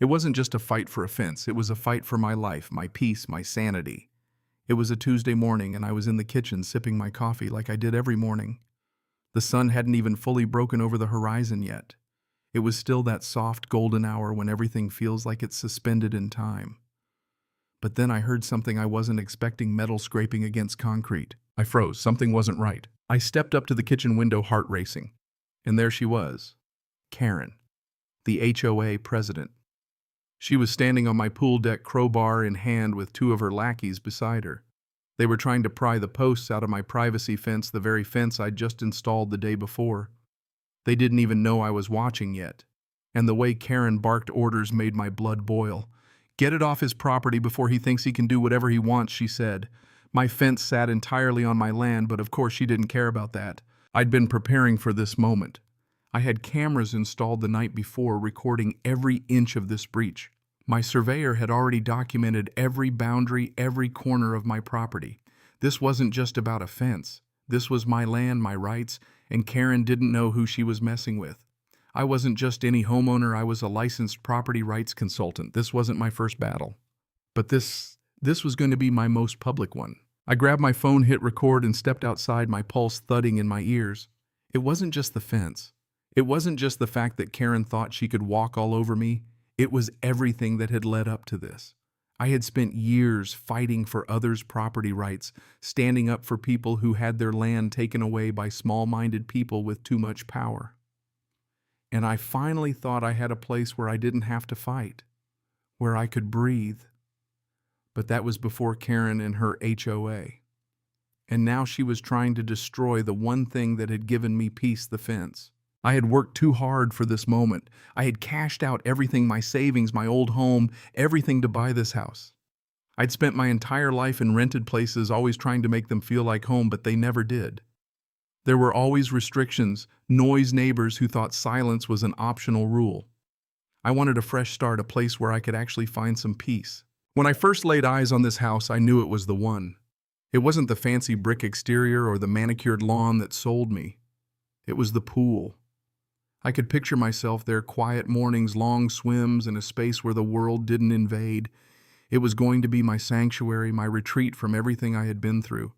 It wasn't just a fight for a fence, it was a fight for my life, my peace, my sanity. It was a Tuesday morning and I was in the kitchen sipping my coffee like I did every morning. The sun hadn't even fully broken over the horizon yet. It was still that soft golden hour when everything feels like it's suspended in time. But then I heard something I wasn't expecting, metal scraping against concrete. I froze. Something wasn't right. I stepped up to the kitchen window, heart racing. And there she was, Karen, the HOA president. She was standing on my pool deck, crowbar in hand, with two of her lackeys beside her. They were trying to pry the posts out of my privacy fence, the very fence I'd just installed the day before. They didn't even know I was watching yet. And the way Karen barked orders made my blood boil. "Get it off his property before he thinks he can do whatever he wants," she said. My fence sat entirely on my land, but of course she didn't care about that. I'd been preparing for this moment. I had cameras installed the night before, recording every inch of this breach. My surveyor had already documented every boundary, every corner of my property. This wasn't just about a fence. This was my land, my rights, and Karen didn't know who she was messing with. I wasn't just any homeowner, I was a licensed property rights consultant. This wasn't my first battle. But this was going to be my most public one. I grabbed my phone, hit record, and stepped outside, my pulse thudding in my ears. It wasn't just the fence. It wasn't just the fact that Karen thought she could walk all over me. It was everything that had led up to this. I had spent years fighting for others' property rights, standing up for people who had their land taken away by small-minded people with too much power. And I finally thought I had a place where I didn't have to fight, where I could breathe. But that was before Karen and her HOA. And now she was trying to destroy the one thing that had given me peace, the fence. I had worked too hard for this moment. I had cashed out everything, my savings, my old home, everything to buy this house. I'd spent my entire life in rented places, always trying to make them feel like home, but they never did. There were always restrictions, noise, neighbors who thought silence was an optional rule. I wanted a fresh start, a place where I could actually find some peace. When I first laid eyes on this house, I knew it was the one. It wasn't the fancy brick exterior or the manicured lawn that sold me. It was the pool. I could picture myself there, quiet mornings, long swims, in a space where the world didn't invade. It was going to be my sanctuary, my retreat from everything I had been through.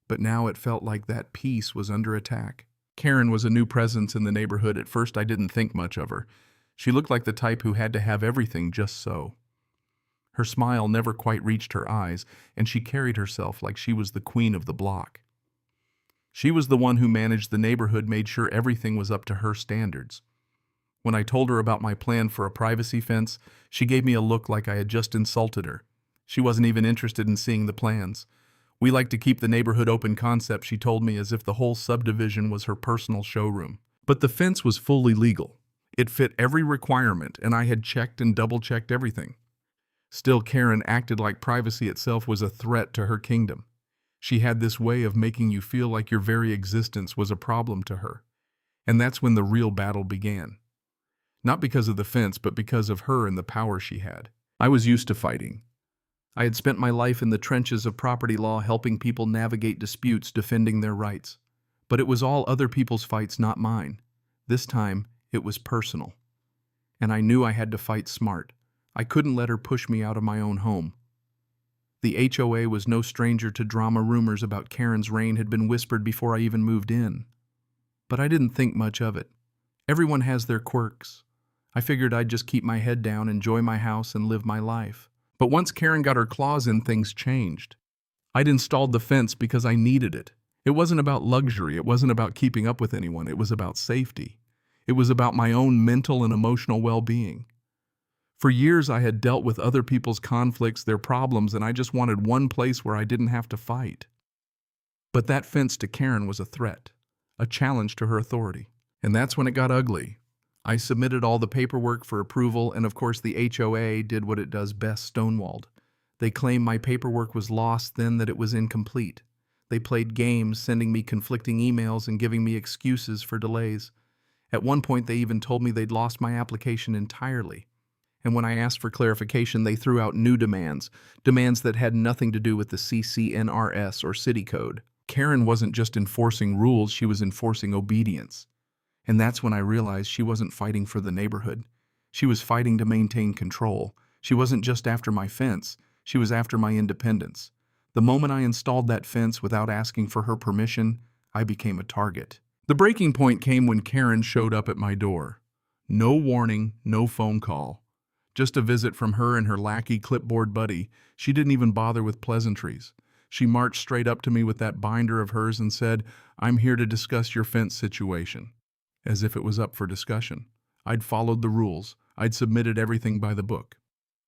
But now it felt like that peace was under attack. Karen was a new presence in the neighborhood. At first, I didn't think much of her. She looked like the type who had to have everything just so. Her smile never quite reached her eyes, and she carried herself like she was the queen of the block. She was the one who managed the neighborhood, made sure everything was up to her standards. When I told her about my plan for a privacy fence, she gave me a look like I had just insulted her. She wasn't even interested in seeing the plans. "We like to keep the neighborhood open concept," she told me, as if the whole subdivision was her personal showroom. But the fence was fully legal. It fit every requirement, and I had checked and double-checked everything. Still, Karen acted like privacy itself was a threat to her kingdom. She had this way of making you feel like your very existence was a problem to her. And that's when the real battle began. Not because of the fence, but because of her and the power she had. I was used to fighting. I had spent my life in the trenches of property law, helping people navigate disputes, defending their rights. But it was all other people's fights, not mine. This time, it was personal. And I knew I had to fight smart. I couldn't let her push me out of my own home. The HOA was no stranger to drama. Rumors about Karen's reign had been whispered before I even moved in. But I didn't think much of it. Everyone has their quirks. I figured I'd just keep my head down, enjoy my house, and live my life. But once Karen got her claws in, things changed. I'd installed the fence because I needed it. It wasn't about luxury. It wasn't about keeping up with anyone. It was about safety. It was about my own mental and emotional well-being. For years, I had dealt with other people's conflicts, their problems, and I just wanted one place where I didn't have to fight. But that fence to Karen was a threat, a challenge to her authority. And that's when it got ugly. I submitted all the paperwork for approval, and of course the HOA did what it does best, stonewalled. They claimed my paperwork was lost, then that it was incomplete. They played games, sending me conflicting emails and giving me excuses for delays. At one point, they even told me they'd lost my application entirely. And when I asked for clarification, they threw out new demands that had nothing to do with the CCNRS or city code. Karen wasn't just enforcing rules, she was enforcing obedience. And that's when I realized she wasn't fighting for the neighborhood. She was fighting to maintain control. She wasn't just after my fence, she was after my independence. The moment I installed that fence without asking for her permission, I became a target. The breaking point came when Karen showed up at my door. No warning, no phone call. Just a visit from her and her lackey clipboard buddy. She didn't even bother with pleasantries. She marched straight up to me with that binder of hers and said, "I'm here to discuss your fence situation." As if it was up for discussion. I'd followed the rules. I'd submitted everything by the book.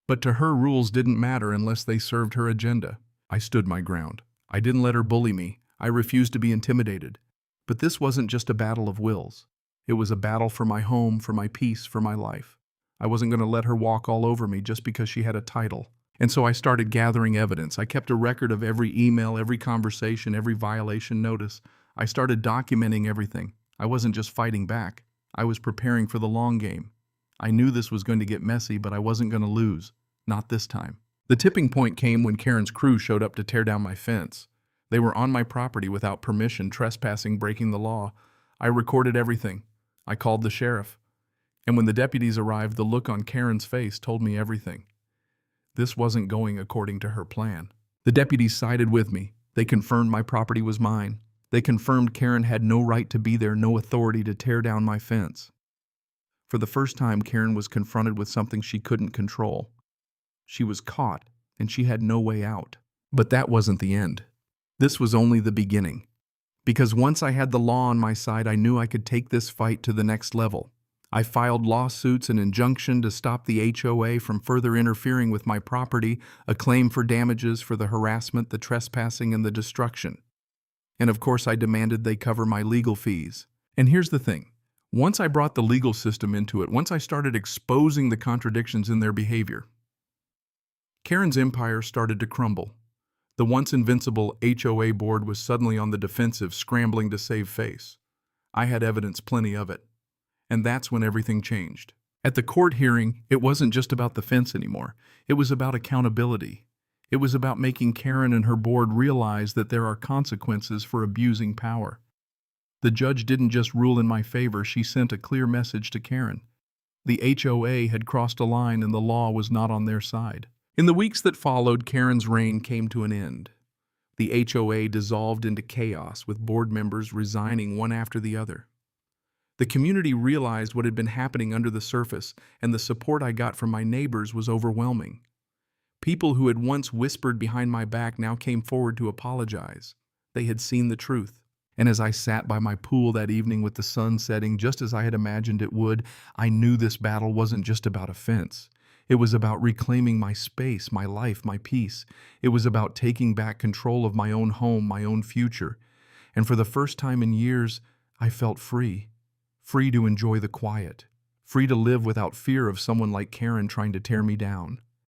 But to her, rules didn't matter unless they served her agenda. I stood my ground. I didn't let her bully me. I refused to be intimidated. But this wasn't just a battle of wills. It was a battle for my home, for my peace, for my life. I wasn't going to let her walk all over me just because she had a title. And so I started gathering evidence. I kept a record of every email, every conversation, every violation notice. I started documenting everything. I wasn't just fighting back. I was preparing for the long game. I knew this was going to get messy, but I wasn't going to lose. Not this time. The tipping point came when Karen's crew showed up to tear down my fence. They were on my property without permission, trespassing, breaking the law. I recorded everything. I called the sheriff. And when the deputies arrived, the look on Karen's face told me everything. This wasn't going according to her plan. The deputies sided with me. They confirmed my property was mine. They confirmed Karen had no right to be there, no authority to tear down my fence. For the first time, Karen was confronted with something she couldn't control. She was caught, and she had no way out. But that wasn't the end. This was only the beginning. Because once I had the law on my side, I knew I could take this fight to the next level. I filed lawsuits and injunction to stop the HOA from further interfering with my property, a claim for damages for the harassment, the trespassing, and the destruction. And of course, I demanded they cover my legal fees. And here's the thing. Once I brought the legal system into it, once I started exposing the contradictions in their behavior, Karen's empire started to crumble. The once invincible HOA board was suddenly on the defensive, scrambling to save face. I had evidence, plenty of it. And that's when everything changed. At the court hearing, it wasn't just about the fence anymore. It was about accountability. It was about making Karen and her board realize that there are consequences for abusing power. The judge didn't just rule in my favor, she sent a clear message to Karen. The HOA had crossed a line and the law was not on their side. In the weeks that followed, Karen's reign came to an end. The HOA dissolved into chaos, with board members resigning one after the other. The community realized what had been happening under the surface, and the support I got from my neighbors was overwhelming. People who had once whispered behind my back now came forward to apologize. They had seen the truth. And as I sat by my pool that evening with the sun setting just as I had imagined it would, I knew this battle wasn't just about a fence. It was about reclaiming my space, my life, my peace. It was about taking back control of my own home, my own future. And for the first time in years, I felt free. Free to enjoy the quiet. Free to live without fear of someone like Karen trying to tear me down.